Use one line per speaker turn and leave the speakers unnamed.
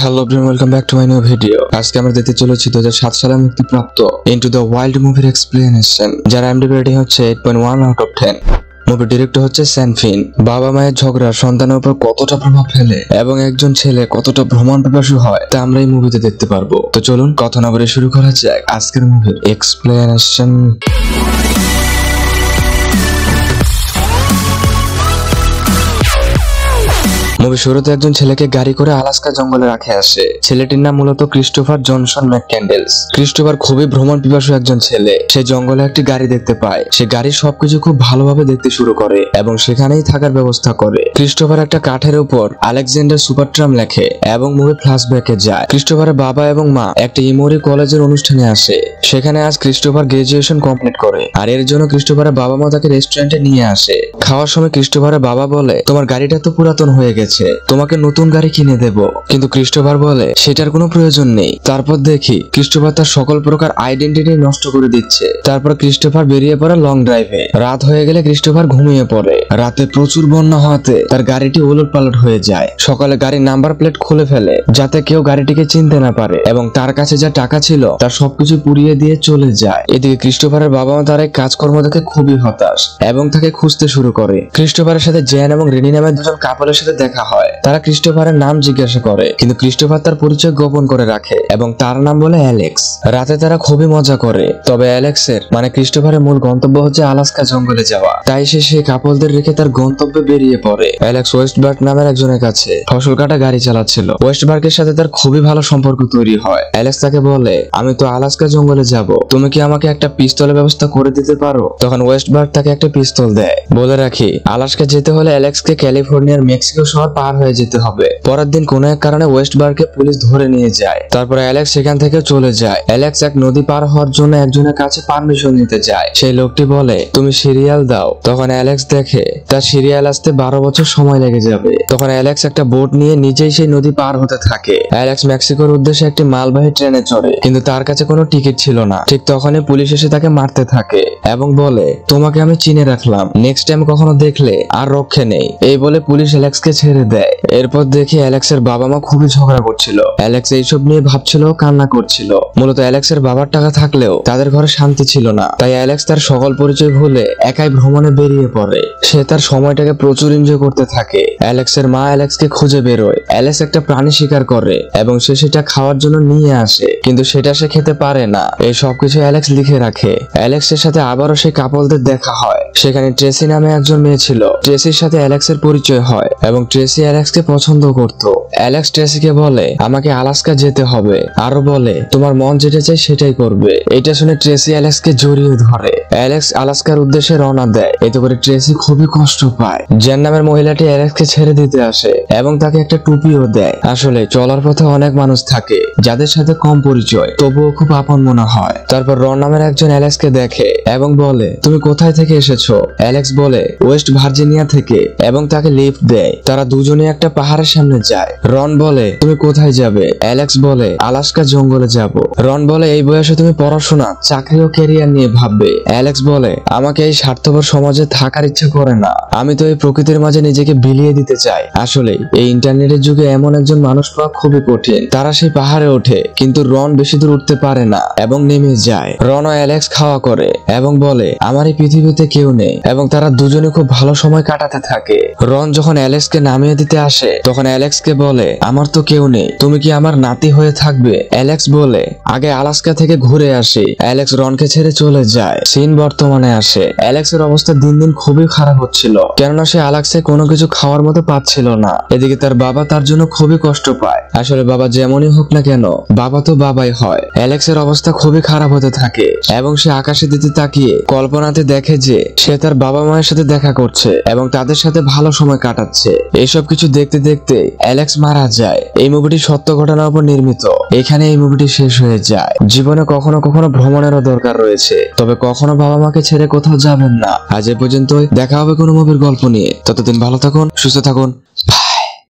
Hello everyone, welcome back to my new video. আজকে আমরা দেখতে চলেছি 2007 সালে মুক্তিপ্রাপ্ত ইনটু দ্য ওয়াইল্ড মুভির এক্সপ্লেনেশন, যার IMDb রেটিং হচ্ছে 8.1 আউট অফ 10। মুভির ডিরেক্টর হচ্ছে স্যাম ফিন। বাবা মায়ের ঝগড়া সন্তানের উপর কতটা প্রভাব ফেলে এবং একজন ছেলে কতটা ভ্রমণ পিপাসু হয় তা আমরা এই মুভিতে দেখতে পারবো। তো চলুন কথা না বলে শুরু করা যাক আজকের মুভির এক্সপ্লেনেশন। মুভি শুরুতে একজন ছেলেকে গাড়ি করে আলাস্কা জঙ্গলে রাখে আসে। ছেলেটির নাম মূলত ক্রিস্টোফার জনসন ম্যাকক্যান্ডেলস। ক্রিস্টোফার খুবই ভ্রমণ পিপাসু একজন ছেলে। সে জঙ্গলে একটি গাড়ি দেখতে পায়। সে গাড়ির সবকিছু খুব ভালোভাবে দেখতে শুরু করে এবং সেখানেই থাকার ব্যবস্থা করে। ক্রিস্টোফার একটা কাঠের উপর আলেকজান্ডার সুপারট্রাম লেখে এবং মুভি ফ্ল্যাশব্যাকে যায়। ক্রিস্টোফারের বাবা এবং মা একটা ইমোরি কলেজের অনুষ্ঠানে আসে। সেখানে আজ ক্রিস্টোফার গ্রাজুয়েশন কমপ্লিট করে, আর এর জন্য ক্রিস্টোফারের বাবা মা তাকে রেস্টুরেন্টে নিয়ে আসে। খাওয়ার সময় ক্রিস্টোফারের বাবা বলে, তোমার গাড়িটা তো পুরাতন হয়ে গেছে, তোমাকে নতুন গাড়ি কিনে দেব। কিন্তু ক্রিস্টোফার বলে সেটার কোনো প্রয়োজন নেই। তারপর দেখি ক্রিস্টোফার তার সকল প্রকার আইডেন্টিটি নষ্ট করে দিচ্ছে। তারপর ক্রিস্টোফার বেরিয়ে পড়ে লং ড্রাইভে। রাত হয়ে গেলে ক্রিস্টোফার ঘুমিয়ে পড়ে। রাতে প্রচুর বন্যা হওয়াতে তার গাড়িটি ওলটপালট হয়ে যায়। সকালে গাড়ির নাম্বার প্লেট খুলে ফেলে যাতে কেউ গাড়িটিকে চিনতে না পারে এবং তার কাছে যা টাকা ছিল তার সবকিছু পুড়িয়ে দিয়ে চলে যায়। এদিকে ক্রিস্টোফারের বাবা মা তার এই কাজকর্ম দেখে খুবই হতাশ এবং তাকে খুঁজতে শুরু করে। ক্রিস্টোফারের সাথে জ্যান এবং রেনি নামের দুজন কাপলের সাথে দেখা হয়। তারা ক্রিস্টোফারের নাম জিজ্ঞাসা করে, কিন্তু ক্রিস্টোফার তার পরিচয় গোপন করে রাখে এবং তার নাম বলে অ্যালেক্স। রাতে তারা খুবই মজা করে, তবে অ্যালেক্সের মানে ক্রিস্টোফারের মূল গন্তব্য হচ্ছে আলাস্কা জঙ্গলে যাওয়া। তাই সে সেই কাপলদের রেখে তার গন্তব্যে বেরিয়ে পড়ে। অ্যালেক্স ওয়েস্টবার্গ নামের একজনের কাছে ফসল কাটা গাড়ি চালাচ্ছিল। ওয়েস্টবার্গের সাথে তার খুবই ভালো সম্পর্ক তৈরি হয়। অ্যালেক্স তাকে বলে, আমি তো আলাস্কা জঙ্গলে যাব, তুমি কি আমাকে একটা পিস্তলের ব্যবস্থা করে দিতে পারো? তখন ওয়েস্টবার্গ তাকে একটা পিস্তল দেয়। বলে রাখি, আলাস্কা যেতে হলে অ্যালেক্সকে ক্যালিফোর্নিয়ার মেক্সিকো শহর পার হয়ে যেতে হবে। পরের দিন কোনো এক কারণে ওয়েস্টবার্গকে পুলিশ ধরে নিয়ে যায়। তারপর অ্যালেক্স সেখান থেকে চলে যায়। অ্যালেক্স এক নদী পার হওয়ার জন্য একজনের কাছে পারমিশন নিতে যায়। সেই লোকটি বলে, তুমি সিরিয়াল দাও। তখন অ্যালেক্স দেখে তার সিরিয়াল আসতে 12 বছর সময় লেগে যাবে। তখন অ্যালেক্স একটা বোট নিয়ে নিজেই সেই নদী পার হতে থাকে। অ্যালেক্স মেক্সিকোর উদ্দেশ্যে একটি মালবাহী ট্রেনে চড়ে, কিন্তু তার কাছে কোনো টিকিট ছিল না। ঠিক তখনই পুলিশ এসে তাকে মারতে থাকে এবং বলে, তোমাকে আমি চিনে রাখলাম, নেক্সট টাইম কখনো দেখলে আর রক্ষে নেই। এই বলে পুলিশ অ্যালেক্সকে ছেড়ে দেয়। এরপর দেখি অ্যালেক্সের বাবা মা খুবই ঝগড়া করছিল। অ্যালেক্স এইসব নিয়ে ভাবছিল, কান্না করছিল। মূলত অ্যালেক্সের বাবার টাকা থাকলেও তাদের ঘরে শান্তি ছিল না। তাই অ্যালেক্স তার সকল পরিচয় ভুলে একাই ভ্রমণে বেরিয়ে পড়ে। সে তার সময়টাকে প্রচুর এনজয় করতে থাকে। অ্যালেক্সের মা অ্যালেক্সকে খুঁজে বেরোয়। অ্যালেক্স একটা প্রাণী শিকার করে এবং সে সেটা খাওয়ার জন্য নিয়ে আসে, কিন্তু সেটা সে খেতে পারে না। এই সবকিছু অ্যালেক্স লিখে রাখে। অ্যালেক্সের সাথে আবারও সেই কাপলদের দেখা হয়। সেখানে ট্রেসি নামে একজন মেয়ে ছিল। ট্রেসির সাথে অ্যালেক্সের পরিচয় হয় এবং ট্রেসি অ্যালেক্সকে পছন্দ করত। অ্যালেক্স ট্রেসিকে বলে, আমাকে আলাস্কা যেতে হবে। আরো বলে, তোমার মন যেটা চাই সেটাই করবে। এটা শুনে ট্রেসি অ্যালেক্সকে জড়িয়ে ধরে। অ্যালেক্স আলাস্কার উদ্দেশ্যে রওনা দেয়। এতে করে ট্রেসি খুবই কষ্ট পায়। জ্যান নামের মহিলাটি অ্যালেক্সকে ছেড়ে দিতে আসে এবং তাকে একটা টুপিও দেয়। আসলে চলার পথে অনেক মানুষ থাকে যাদের সাথে কম পরিচয়, তবুও খুব আপন মনে হয়। তারপর রন নামের একজন অ্যালেক্সকে দেখে এবং বলে, তুমি কোথায় থেকে এসেছো? অ্যালেক্স বলে, ওয়েস্ট ভার্জিনিয়া থেকে, এবং তাকে লিফট দেয়। তারা দুজনে একটা পাহাড়ের সামনে যায়। রন বলে, তুমি কোথায় যাবে? অ্যালেক্স বলে, আলাস্কা জঙ্গলে যাব। রন বলে, এই বয়সে তুমি পড়াশোনা, চাকরি ও ক্যারিয়ার নিয়ে ভাববে। অ্যালেক্স বলে, আমাকে এই স্বার্থপর সমাজে থাকার ইচ্ছে করে না। আমি তো এই প্রকৃতির মাঝে নিজেকে বিলিয়ে দিতে চাই। আসলে এই ইন্টারনেটের যুগে এমন একজন মানুষ পাওয়া খুবই কঠিন। তারা সেই পাহাড়ে ওঠে, কিন্তু রন বেশি দূর উঠতে পারে না এবং নেমে যায়। রন ও অ্যালেক্স খাওয়া করে এবং বলে, আমার এই পৃথিবীতে কেউ নেই, এবং তারা দুজনে খুব ভালো সময় কাটাতে থাকে। রন যখন অ্যালেক্সকে নামিয়ে দিতে আসে তখন অ্যালেক্সকে বলে, আমার তো কেউ নেই, তুমি কি আমার নাতি হয়ে থাকবে? অ্যালেক্স বলে, আগে আলাস্কা থেকে ঘুরে আসি। অ্যালেক্স রনকে ছেড়ে চলে যায়। সিন বর্তমানে আসে। অ্যালেক্সের অবস্থা দিন দিন খুবই খারাপ হচ্ছিল, কেননা সে আলাস্কায় কোনো কিছু খাওয়ার মতো পাচ্ছিল না। এদিকে তার বাবা তার জন্য খুবই কষ্ট পায়। আসলে বাবা যেমনই হোক না কেন, বাবা তো বাবাই হয়। অ্যালেক্সের অবস্থা খুবই খারাপ হতে থাকে এবং সে আকাশের দিকে তাকিয়ে কল্পনাতে দেখে যে সে তার বাবা মায়ের সাথে দেখা করছে এবং তাদের সাথে ভালো সময় কাটাচ্ছে। এইসব কিছু দেখতে দেখতে অ্যালেক্স মারা যায়। এই মুভিটি সত্য ঘটনার উপর নির্মিত। এখানে এই মুভিটি শেষ হয়ে যায়। জীবনে কখনো কখনো ভ্রমণেরও দরকার রয়েছে, তবে কখনো বাবা মাকে ছেড়ে কোথাও যাবেন না। আজ এ পর্যন্তই। দেখা হবে কোনো মুভির গল্প নিয়ে। ততদিন ভালো থাকুন, সুস্থ থাকুন।